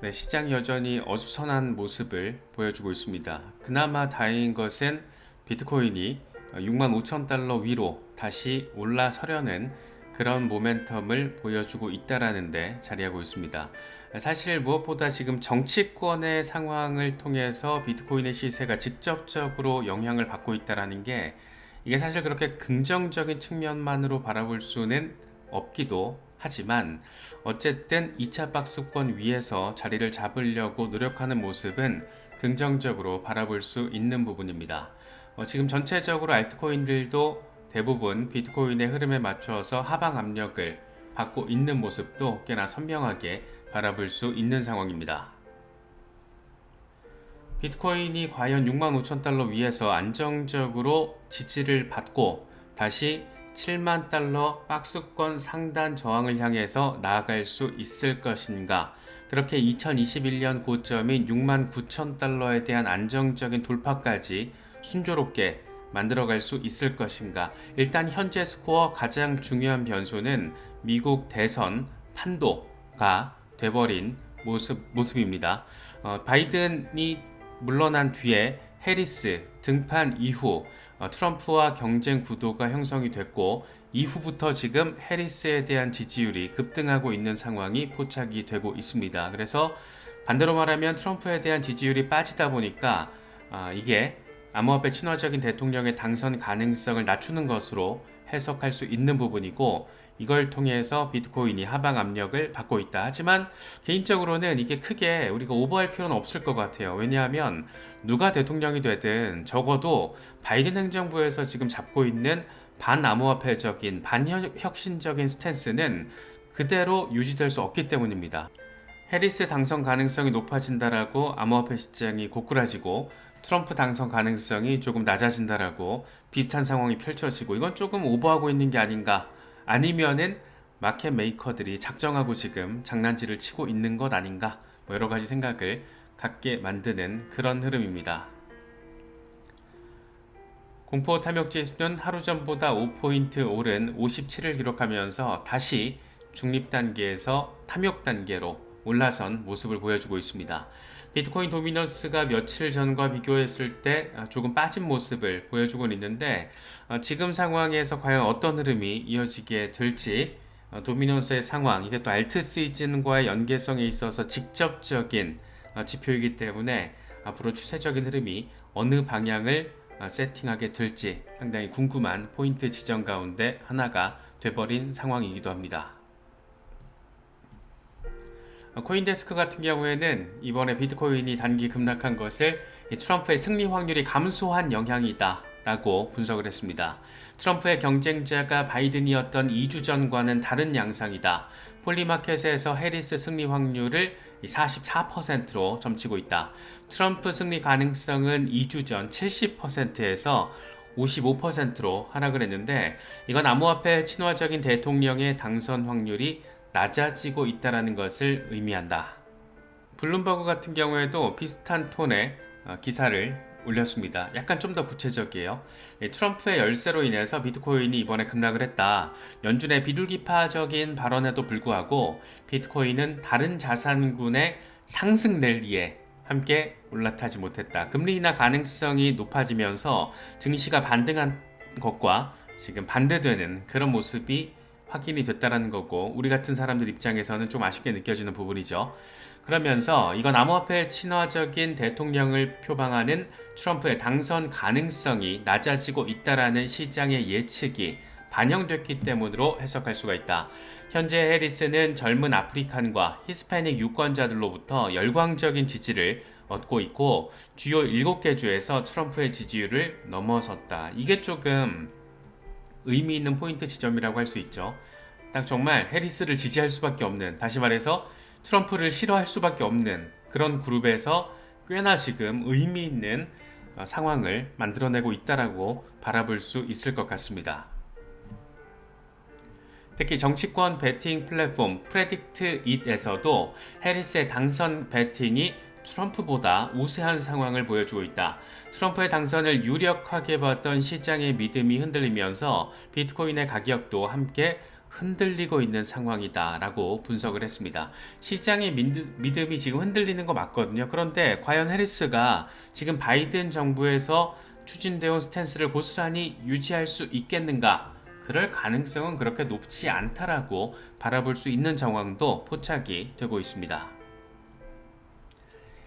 네, 시장이 여전히 어수선한 모습을 보여주고 있습니다. 그나마 다행인 것은 비트코인이 6만 5천 달러 위로 다시 올라서려는 그런 모멘텀을 보여주고 있다라는 데 자리하고 있습니다. 사실 무엇보다 지금 정치권의 상황을 통해서 비트코인의 시세가 직접적으로 영향을 받고 있다라는 게 이게 사실 그렇게 긍정적인 측면만으로 바라볼 수는 없기도 하지만 어쨌든 2차 박스권 위에서 자리를 잡으려고 노력하는 모습은 긍정적으로 바라볼 수 있는 부분입니다. 지금 전체적으로 알트코인들도 대부분 비트코인의 흐름에 맞춰서 하방 압력을 받고 있는 모습도 꽤나 선명하게 바라볼 수 있는 상황입니다. 비트코인이 과연 6만 5천 달러 위에서 안정적으로 지지를 받고 다시 7만 달러 박스권 상단 저항을 향해서 나아갈 수 있을 것인가? 그렇게 2021년 고점인 6만 9천 달러에 대한 안정적인 돌파까지 순조롭게 만들어갈 수 있을 것인가? 일단 현재 스코어 가장 중요한 변수는 미국 대선 판도가 돼버린 모습입니다. 바이든이 물러난 뒤에 해리스 등판 이후 트럼프와 경쟁 구도가 형성이 됐고 이후부터 지금 해리스에 대한 지지율이 급등하고 있는 상황이 포착이 되고 있습니다. 그래서 반대로 말하면 트럼프에 대한 지지율이 빠지다 보니까 이게 암호화폐 친화적인 대통령의 당선 가능성을 낮추는 것으로 해석할 수 있는 부분이고 이걸 통해서 비트코인이 하방 압력을 받고 있다. 하지만 개인적으로는 이게 크게 우리가 오버할 필요는 없을 것 같아요. 왜냐하면 누가 대통령이 되든 적어도 바이든 행정부에서 지금 잡고 있는 반암호화폐적인 반혁신적인 스탠스는 그대로 유지될 수 없기 때문입니다. 해리스 당선 가능성이 높아진다라고 암호화폐 시장이 고꾸라지고 트럼프 당선 가능성이 조금 낮아진다라고 비슷한 상황이 펼쳐지고 이건 조금 오버하고 있는 게 아닌가, 아니면은 마켓 메이커들이 작정하고 지금 장난질을 치고 있는 것 아닌가, 여러 가지 생각을 갖게 만드는 그런 흐름입니다. 공포 탐욕 지수는 하루 전보다 5포인트 오른 57을 기록하면서 다시 중립 단계에서 탐욕 단계로 올라선 모습을 보여주고 있습니다. 비트코인 도미넌스가 며칠 전과 비교했을 때 조금 빠진 모습을 보여주고 있는데 지금 상황에서 과연 어떤 흐름이 이어지게 될지, 도미넌스의 상황, 이게 또 알트 시즌과의 연계성에 있어서 직접적인 지표이기 때문에 앞으로 추세적인 흐름이 어느 방향을 세팅하게 될지 상당히 궁금한 포인트 지점 가운데 하나가 돼버린 상황이기도 합니다. 코인데스크 같은 경우에는 이번에 비트코인이 단기 급락한 것을 트럼프의 승리 확률이 감소한 영향이다 라고 분석을 했습니다. 트럼프의 경쟁자가 바이든이었던 2주 전과는 다른 양상이다. 폴리마켓에서 해리스 승리 확률을 44%로 점치고 있다. 트럼프 승리 가능성은 2주 전 70%에서 55%로 하락을 했는데 이건 암호화폐 친화적인 대통령의 당선 확률이 낮아지고 있다는 것을 의미한다. 블룸버그 같은 경우에도 비슷한 톤의 기사를 올렸습니다. 약간 좀 더 구체적이에요. 트럼프의 열세로 인해서 비트코인이 이번에 급락을 했다. 연준의 비둘기파적인 발언에도 불구하고 비트코인은 다른 자산군의 상승 랠리에 함께 올라타지 못했다. 금리 인하 가능성이 높아지면서 증시가 반등한 것과 지금 반대되는 그런 모습이 확인이 됐다라는 거고, 우리 같은 사람들 입장에서는 좀 아쉽게 느껴지는 부분이죠. 그러면서 이건 암호화폐 친화적인 대통령을 표방하는 트럼프의 당선 가능성이 낮아지고 있다라는 시장의 예측이 반영됐기 때문으로 해석할 수가 있다. 현재 해리스는 젊은 아프리칸과 히스패닉 유권자들로부터 열광적인 지지를 얻고 있고 주요 7개 주에서 트럼프의 지지율을 넘어섰다. 이게 조금 의미 있는 포인트 지점이라고 할 수 있죠. 딱 정말 해리스를 지지할 수밖에 없는, 다시 말해서 트럼프를 싫어할 수밖에 없는 그런 그룹에서 꽤나 지금 의미 있는 상황을 만들어내고 있다라고 바라볼 수 있을 것 같습니다. 특히 정치권 베팅 플랫폼 프레딕트 잇에서도 해리스의 당선 베팅이 트럼프보다 우세한 상황을 보여주고 있다. 트럼프의 당선을 유력하게 봤던 시장의 믿음이 흔들리면서 비트코인의 가격도 함께 흔들리고 있는 상황이다라고 분석을 했습니다. 시장의 믿음이 지금 흔들리는 거 맞거든요. 그런데 과연 해리스가 지금 바이든 정부에서 추진되어 온 스탠스를 고스란히 유지할 수 있겠는가? 그럴 가능성은 그렇게 높지 않다라고 바라볼 수 있는 정황도 포착이 되고 있습니다.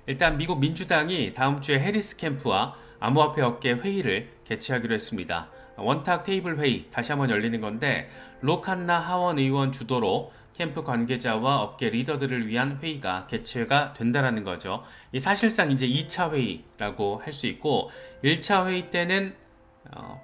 일단 미국 민주당이 다음 주에 해리스 캠프와 암호화폐 업계 회의를 개최하기로 했습니다. 원탁 테이블 회의 다시 한번 열리는 건데 로칸나 하원 의원 주도로 캠프 관계자와 업계 리더들을 위한 회의가 개최가 된다라는 거죠. 이 사실상 이제 2차 회의라고 할 수 있고 1차 회의 때는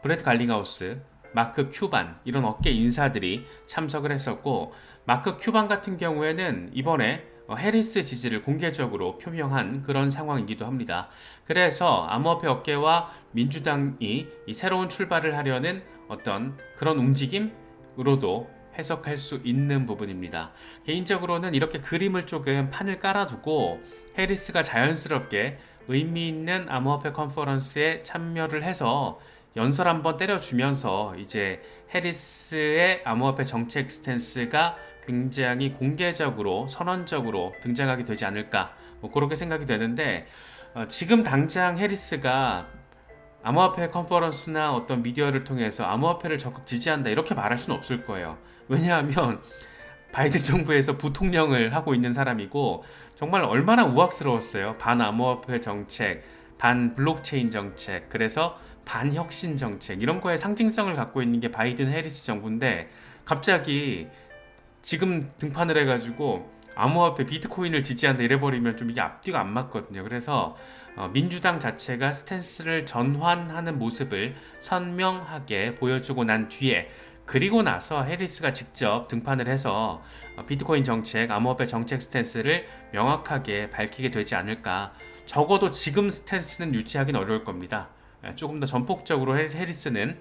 브렛 갈링하우스, 마크 큐반 이런 업계 인사들이 참석을 했었고 마크 큐반 같은 경우에는 이번에 해리스 지지를 공개적으로 표명한 그런 상황이기도 합니다. 그래서 암호화폐 업계와 민주당이 이 새로운 출발을 하려는 어떤 그런 움직임으로도 해석할 수 있는 부분입니다. 개인적으로는 이렇게 그림을 조금 판을 깔아두고 해리스가 자연스럽게 의미 있는 암호화폐 컨퍼런스에 참여를 해서 연설 한번 때려주면서 이제 해리스의 암호화폐 정책 스탠스가 굉장히 공개적으로 선언적으로 등장하게 되지 않을까 뭐 그렇게 생각이 되는데 지금 당장 해리스가 암호화폐 컨퍼런스나 어떤 미디어를 통해서 암호화폐를 적극 지지한다 이렇게 말할 수는 없을 거예요. 왜냐하면 바이든 정부에서 부통령을 하고 있는 사람이고 정말 얼마나 우악스러웠어요. 반 암호화폐 정책, 반 블록체인 정책, 그래서 반 혁신 정책 이런 거에 상징성을 갖고 있는 게 바이든 해리스 정부인데 갑자기 지금 등판을 해가지고 암호화폐 비트코인을 지지한다 이래버리면 좀 이게 앞뒤가 안 맞거든요. 그래서 민주당 자체가 스탠스를 전환하는 모습을 선명하게 보여주고 난 뒤에 그리고 나서 해리스가 직접 등판을 해서 비트코인 정책, 암호화폐 정책 스탠스를 명확하게 밝히게 되지 않을까. 적어도 지금 스탠스는 유지하기는 어려울 겁니다. 조금 더 전폭적으로 해리스는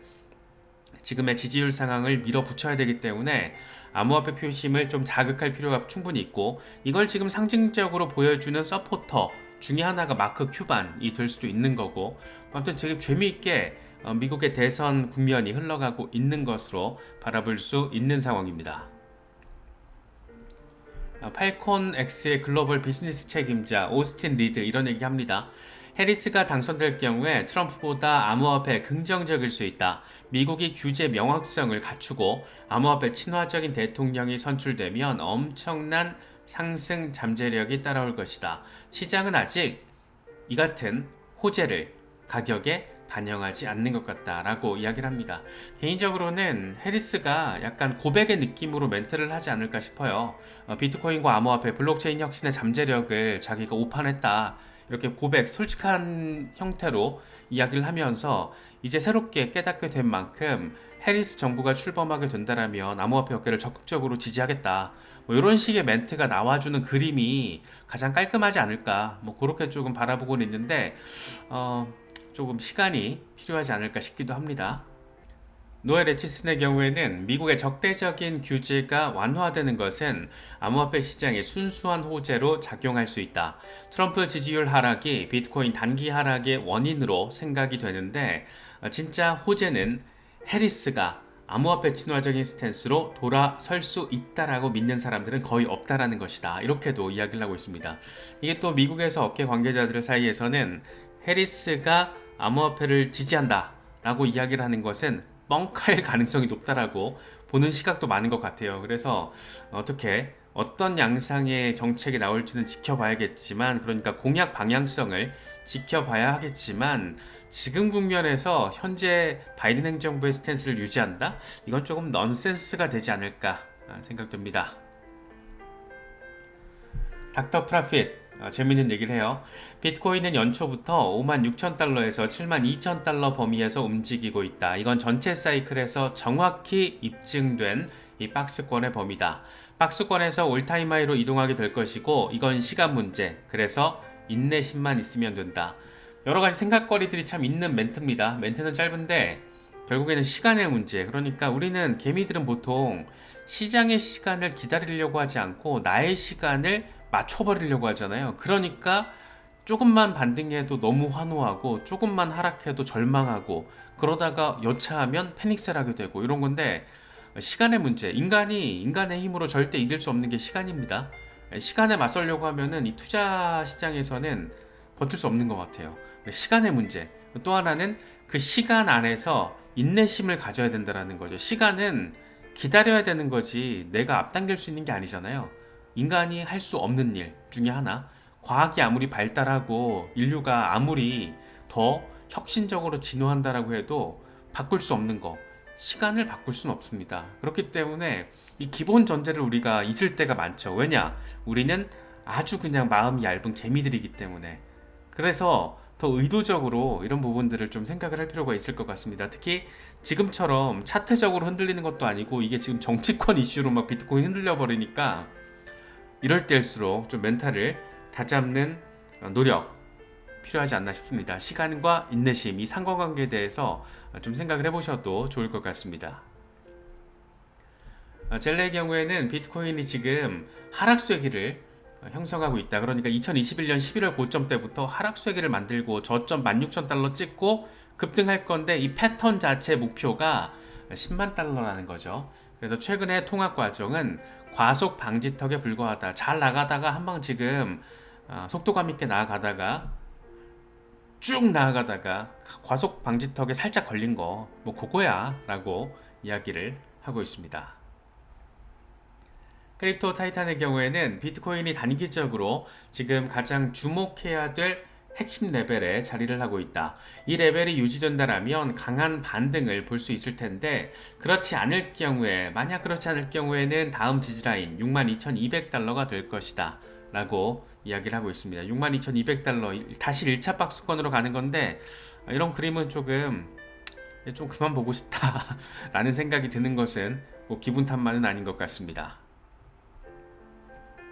지금의 지지율 상황을 밀어붙여야 되기 때문에 암호화폐 표심을 좀 자극할 필요가 충분히 있고 이걸 지금 상징적으로 보여주는 서포터 중에 하나가 마크 큐반이 될 수도 있는 거고 아무튼 되게 재미있게 미국의 대선 국면이 흘러가고 있는 것으로 바라볼 수 있는 상황입니다. 팔콘 X의 글로벌 비즈니스 책임자 오스틴 리드 이런 얘기 합니다. 해리스가 당선될 경우에 트럼프보다 암호화폐에 긍정적일 수 있다. 미국이 규제 명확성을 갖추고 암호화폐 친화적인 대통령이 선출되면 엄청난 상승 잠재력이 따라올 것이다. 시장은 아직 이 같은 호재를 가격에 반영하지 않는 것 같다라고 이야기를 합니다. 개인적으로는 해리스가 약간 고백의 느낌으로 멘트를 하지 않을까 싶어요. 비트코인과 암호화폐, 블록체인 혁신의 잠재력을 자기가 오판했다. 이렇게 고백, 솔직한 형태로 이야기를 하면서 이제 새롭게 깨닫게 된 만큼 해리스 정부가 출범하게 된다면 암호화폐 업계를 적극적으로 지지하겠다. 뭐 이런 식의 멘트가 나와주는 그림이 가장 깔끔하지 않을까. 뭐 그렇게 조금 바라보고는 있는데 조금 시간이 필요하지 않을까 싶기도 합니다. 노엘 에치슨의 경우에는 미국의 적대적인 규제가 완화되는 것은 암호화폐 시장의 순수한 호재로 작용할 수 있다. 트럼프 지지율 하락이 비트코인 단기 하락의 원인으로 생각이 되는데 진짜 호재는 해리스가 암호화폐 친화적인 스탠스로 돌아설 수 있다라고 믿는 사람들은 거의 없다라는 것이다. 이렇게도 이야기를 하고 있습니다. 이게 또 미국에서 업계 관계자들 사이에서는 해리스가 암호화폐를 지지한다 라고 이야기를 하는 것은 뻥카일 가능성이 높다라고 보는 시각도 많은 것 같아요. 그래서 어떤 양상의 정책이 나올지는 지켜봐야겠지만 그러니까 공약 방향성을 지켜봐야 하겠지만 지금 국면에서 현재 바이든 행정부의 스탠스를 유지한다? 이건 조금 넌센스가 되지 않을까 생각됩니다. 닥터 프라핏 재밌는 얘기를 해요. 비트코인은 연초부터 56,000달러에서 72,000달러 범위에서 움직이고 있다. 이건 전체 사이클에서 정확히 입증된 이 박스권의 범위다. 박스권에서 올타임 하이로 이동하게 될 것이고 이건 시간 문제. 그래서 인내심만 있으면 된다. 여러 가지 생각거리들이 참 있는 멘트입니다. 멘트는 짧은데 결국에는 시간의 문제. 그러니까 우리는 개미들은 보통 시장의 시간을 기다리려고 하지 않고 나의 시간을 맞춰버리려고 하잖아요. 그러니까 조금만 반등해도 너무 환호하고 조금만 하락해도 절망하고 그러다가 여차하면 패닉셀 하게 되고 이런 건데 시간의 문제. 인간이 인간의 힘으로 절대 이길 수 없는 게 시간입니다. 시간에 맞서려고 하면은 이 투자 시장에서는 버틸 수 없는 것 같아요. 시간의 문제. 또 하나는 그 시간 안에서 인내심을 가져야 된다는 거죠. 시간은 기다려야 되는 거지 내가 앞당길 수 있는 게 아니잖아요. 인간이 할 수 없는 일 중에 하나. 과학이 아무리 발달하고 인류가 아무리 더 혁신적으로 진화한다라고 해도 바꿀 수 없는 거. 시간을 바꿀 수는 없습니다. 그렇기 때문에 이 기본 전제를 우리가 잊을 때가 많죠. 왜냐? 우리는 아주 그냥 마음이 얇은 개미들이기 때문에. 그래서 더 의도적으로 이런 부분들을 좀 생각을 할 필요가 있을 것 같습니다. 특히 지금처럼 차트적으로 흔들리는 것도 아니고 이게 지금 정치권 이슈로 막 비트코인 흔들려 버리니까 이럴 때일수록 좀 멘탈을 다잡는 노력 필요하지 않나 싶습니다. 시간과 인내심, 이 상관관계에 대해서 좀 생각을 해보셔도 좋을 것 같습니다. 젤레의 경우에는 비트코인이 지금 하락세기를 형성하고 있다. 그러니까 2021년 11월 고점 때부터 하락세기를 만들고 저점 16,000달러 찍고 급등할 건데 이 패턴 자체 목표가 10만 달러라는 거죠. 그래서 최근에 통합 과정은 과속 방지턱에 불과하다. 잘 나가다가 한방 지금 속도감 있게 나아가다가 쭉 나아가다가 과속 방지턱에 살짝 걸린 거 뭐 그거야 라고 이야기를 하고 있습니다. 크립토 타이탄의 경우에는 비트코인이 단기적으로 지금 가장 주목해야 될 핵심 레벨에 자리를 하고 있다. 이 레벨이 유지된다라면 강한 반등을 볼 수 있을 텐데 그렇지 않을 경우에 만약 그렇지 않을 경우에는 다음 지지라인 62,200달러가 될 것이다 라고 이야기를 하고 있습니다. 62,200달러 다시 1차 박스권으로 가는 건데 이런 그림은 좀 그만 보고 싶다 라는 생각이 드는 것은 뭐 기분 탓만은 아닌 것 같습니다.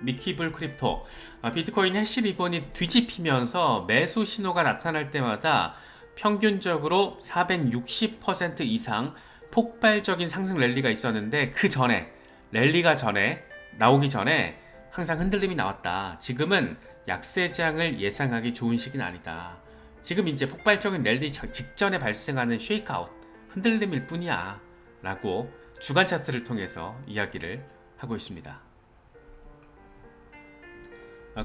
미키블 크립토 비트코인 해시 리본이 뒤집히면서 매수 신호가 나타날 때마다 평균적으로 460% 이상 폭발적인 상승 랠리가 있었는데 그 전에 랠리가 나오기 전에 항상 흔들림이 나왔다. 지금은 약세장을 예상하기 좋은 시기는 아니다. 지금 이제 폭발적인 랠리 직전에 발생하는 쉐이크아웃 흔들림일 뿐이야 라고 주간 차트를 통해서 이야기를 하고 있습니다.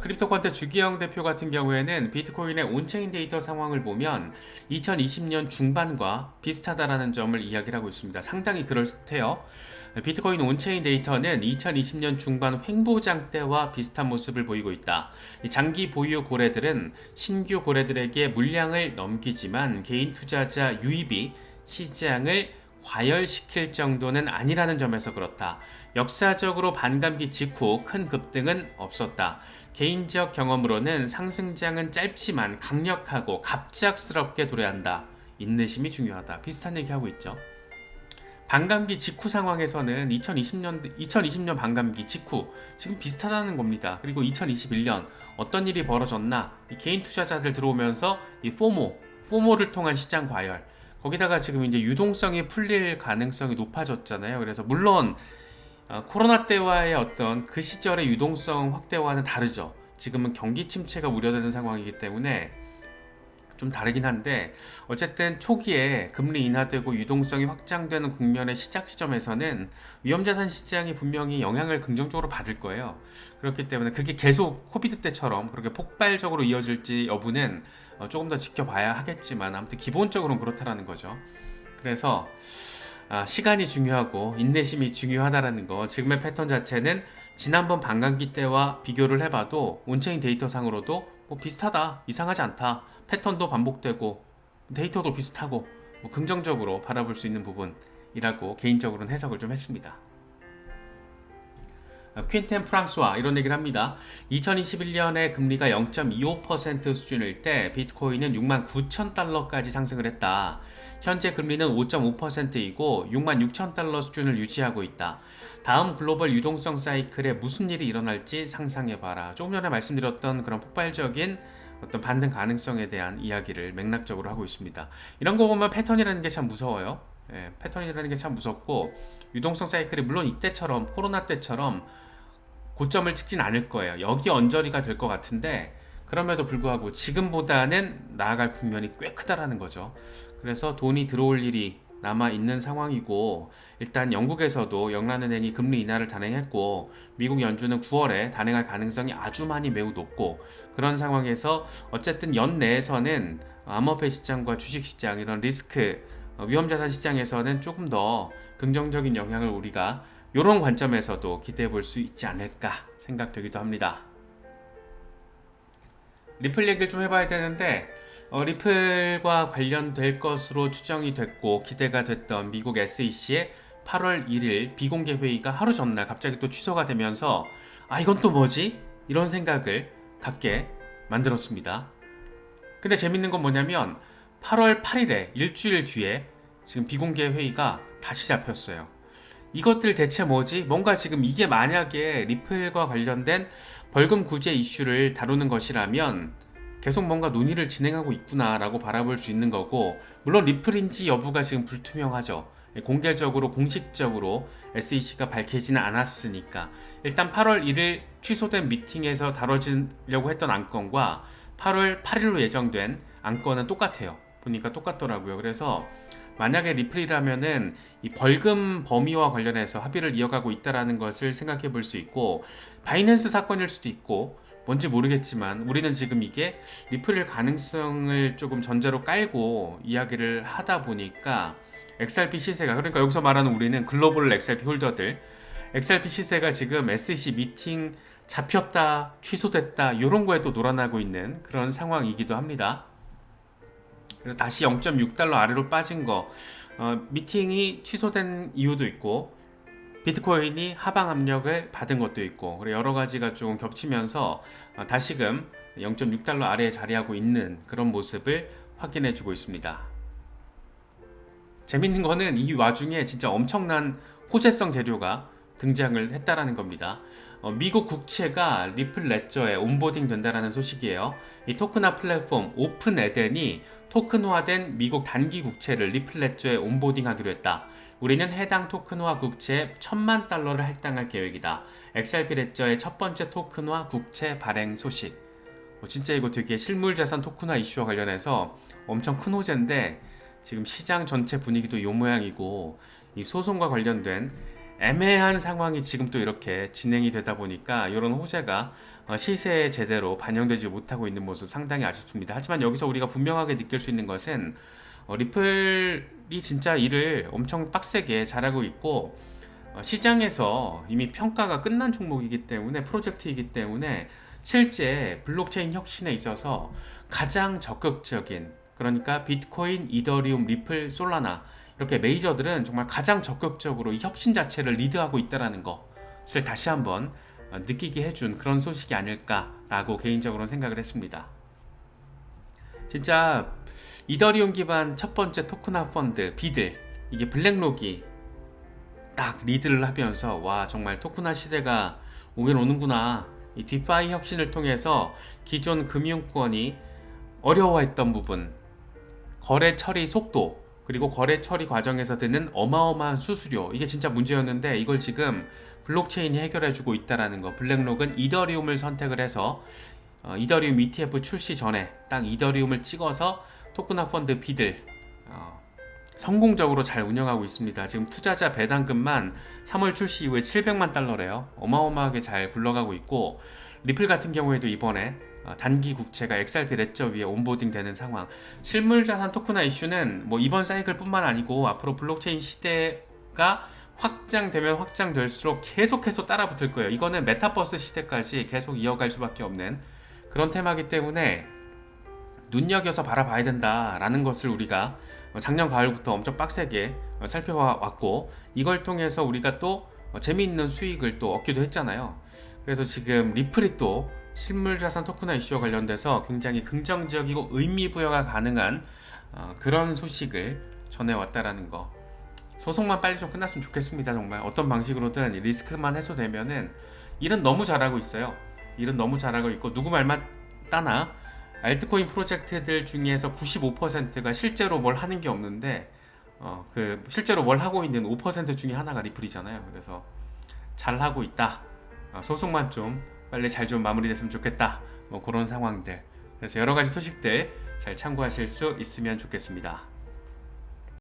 크립토 퀀트 주기영 대표 같은 경우에는 비트코인의 온체인 데이터 상황을 보면 2020년 중반과 비슷하다라는 점을 이야기를 하고 있습니다. 상당히 그럴듯해요. 비트코인 온체인 데이터는 2020년 중반 횡보장 때와 비슷한 모습을 보이고 있다. 장기 보유 고래들은 신규 고래들에게 물량을 넘기지만 개인 투자자 유입이 시장을 과열시킬 정도는 아니라는 점에서 그렇다. 역사적으로 반감기 직후 큰 급등은 없었다. 개인적 경험으로는 상승장은 짧지만 강력하고 갑작스럽게 도래한다. 인내심이 중요하다. 비슷한 얘기하고 있죠. 반감기 직후 상황에서는 2020년 반감기 직후 지금 비슷하다는 겁니다. 그리고 2021년 어떤 일이 벌어졌나? 이 개인 투자자들 들어오면서 이 포모를 통한 시장 과열. 거기다가 지금 이제 유동성이 풀릴 가능성이 높아졌잖아요. 그래서 물론 코로나 때와의 어떤 그 시절의 유동성 확대와는 다르죠. 지금은 경기 침체가 우려되는 상황이기 때문에 좀 다르긴 한데 어쨌든 초기에 금리 인하되고 유동성이 확장되는 국면의 시작 시점에서는 위험자산 시장이 분명히 영향을 긍정적으로 받을 거예요. 그렇기 때문에 그게 계속 코비드 때처럼 그렇게 폭발적으로 이어질지 여부는 조금 더 지켜봐야 하겠지만 아무튼 기본적으로는 그렇다라는 거죠. 그래서 시간이 중요하고 인내심이 중요하다라는 거. 지금의 패턴 자체는 지난번 반감기 때와 비교를 해봐도 온체인 데이터상으로도 뭐 비슷하다, 이상하지 않다, 패턴도 반복되고 데이터도 비슷하고 뭐 긍정적으로 바라볼 수 있는 부분이라고 개인적으로는 해석을 좀 했습니다. 퀸텐 프랑스와 이런 얘기를 합니다. 2021년에 금리가 0.25% 수준일 때 비트코인은 69,000달러까지 상승을 했다. 현재 금리는 5.5%이고 66,000달러 수준을 유지하고 있다. 다음 글로벌 유동성 사이클에 무슨 일이 일어날지 상상해봐라. 조금 전에 말씀드렸던 그런 폭발적인 어떤 반등 가능성에 대한 이야기를 맥락적으로 하고 있습니다. 이런 거 보면 패턴이라는 게 참 무서워요. 패턴이라는 게 참 무섭고 유동성 사이클이 물론 이때처럼 코로나 때처럼 고점을 찍진 않을 거예요. 여기 언저리가 될 것 같은데 그럼에도 불구하고 지금보다는 나아갈 국면이 꽤 크다라는 거죠. 그래서 돈이 들어올 일이 남아 있는 상황이고, 일단 영국에서도 영란은행이 금리 인하를 단행했고, 미국 연준은 9월에 단행할 가능성이 아주 많이 매우 높고, 그런 상황에서 어쨌든 연내에서는 암호화폐 시장과 주식 시장, 이런 리스크 위험자산 시장에서는 조금 더 긍정적인 영향을 우리가 이런 관점에서도 기대해 볼 수 있지 않을까 생각되기도 합니다. 리플 얘기를 좀 해봐야 되는데, 리플과 관련될 것으로 추정이 됐고 기대가 됐던 미국 SEC의 8월 1일 비공개 회의가 하루 전날 갑자기 또 취소가 되면서, 이건 또 뭐지? 이런 생각을 갖게 만들었습니다. 근데 재밌는 건 뭐냐면 8월 8일에 일주일 뒤에 지금 비공개 회의가 다시 잡혔어요. 이것들 대체 뭐지? 뭔가 지금 이게 만약에 리플과 관련된 벌금 구제 이슈를 다루는 것이라면 계속 뭔가 논의를 진행하고 있구나라고 바라볼 수 있는 거고, 물론 리플인지 여부가 지금 불투명하죠. 공개적으로 공식적으로 SEC가 밝히지는 않았으니까. 일단 8월 1일 취소된 미팅에서 다뤄지려고 했던 안건과 8월 8일로 예정된 안건은 똑같아요. 보니까 똑같더라고요. 그래서 만약에 리플이라면은 이 벌금 범위와 관련해서 합의를 이어가고 있다라는 것을 생각해 볼 수 있고, 바이낸스 사건일 수도 있고 뭔지 모르겠지만, 우리는 지금 이게 리플일 가능성을 조금 전제로 깔고 이야기를 하다 보니까 XRP 시세가, 그러니까 여기서 말하는 우리는 글로벌 XRP 홀더들, XRP 시세가 지금 SEC 미팅 잡혔다, 취소됐다 이런 거에 또 놀아나고 있는 그런 상황이기도 합니다. 그래서 다시 0.6달러 아래로 빠진 거, 미팅이 취소된 이유도 있고, 비트코인이 하방 압력을 받은 것도 있고, 그리고 여러 가지가 좀 겹치면서 다시금 0.6달러 아래에 자리하고 있는 그런 모습을 확인해 주고 있습니다. 재밌는 거는 이 와중에 진짜 엄청난 호재성 재료가 등장을 했다라는 겁니다. 미국 국채가 리플 레저에 온보딩 된다라는 소식이에요. 이 토큰화 플랫폼 오픈 에덴이 토큰화된 미국 단기 국채를 리플 레저에 온보딩하기로 했다. 우리는 해당 토큰화 국채 1000만 달러를 할당할 계획이다. XRP 레저의 첫 번째 토큰화 국채 발행 소식. 진짜 이거 되게 실물자산 토큰화 이슈와 관련해서 엄청 큰 호재인데, 지금 시장 전체 분위기도 요 모양이고, 이 소송과 관련된 애매한 상황이 지금 또 이렇게 진행이 되다 보니까 이런 호재가 시세에 제대로 반영되지 못하고 있는 모습 상당히 아쉽습니다. 하지만 여기서 우리가 분명하게 느낄 수 있는 것은 리플이 진짜 일을 엄청 빡세게 잘하고 있고, 시장에서 이미 평가가 끝난 종목이기 때문에, 프로젝트이기 때문에 실제 블록체인 혁신에 있어서 가장 적극적인, 그러니까 비트코인, 이더리움, 리플, 솔라나 이렇게 메이저들은 정말 가장 적극적으로 이 혁신 자체를 리드하고 있다는 것을 다시 한번 느끼게 해준 그런 소식이 아닐까라고 개인적으로는 생각을 했습니다. 진짜 이더리움 기반 첫 번째 토큰화 펀드 비들, 이게 블랙록이 딱 리드를 하면서, 와 정말 토큰화 시대가 오긴 오는구나. 이 디파이 혁신을 통해서 기존 금융권이 어려워했던 부분, 거래 처리 속도, 그리고 거래 처리 과정에서 드는 어마어마한 수수료, 이게 진짜 문제였는데 이걸 지금 블록체인이 해결해주고 있다는 거. 블랙록은 이더리움을 선택을 해서 이더리움 ETF 출시 전에 딱 이더리움을 찍어서 토큰화 펀드 비들 성공적으로 잘 운영하고 있습니다. 지금 투자자 배당금만 3월 출시 이후에 700만 달러래요. 어마어마하게 잘 굴러가고 있고, 리플 같은 경우에도 이번에 단기 국채가 XRP 레저 위에 온보딩 되는 상황. 실물자산 토큰화 이슈는 뭐 이번 사이클 뿐만 아니고 앞으로 블록체인 시대가 확장되면 확장될수록 계속해서 따라붙을 거예요. 이거는 메타버스 시대까지 계속 이어갈 수밖에 없는 그런 테마이기 때문에 눈여겨서 바라봐야 된다라는 것을 우리가 작년 가을부터 엄청 빡세게 살펴왔고, 이걸 통해서 우리가 또 재미있는 수익을 또 얻기도 했잖아요. 그래서 지금 리플이 또 실물자산 토큰화 이슈와 관련돼서 굉장히 긍정적이고 의미부여가 가능한 그런 소식을 전해왔다라는 거. 소송만 빨리 좀 끝났으면 좋겠습니다. 정말 어떤 방식으로든 리스크만 해소되면은 일은 너무 잘하고 있어요. 일은 너무 잘하고 있고, 누구 말만 따나 알트코인 프로젝트들 중에서 95%가 실제로 뭘 하는 게 없는데, 실제로 뭘 하고 있는 5% 중에 하나가 리플이잖아요. 그래서 잘 하고 있다. 소송만 좀 빨리 잘 좀 마무리됐으면 좋겠다. 뭐 그런 상황들. 그래서 여러 가지 소식들 잘 참고하실 수 있으면 좋겠습니다.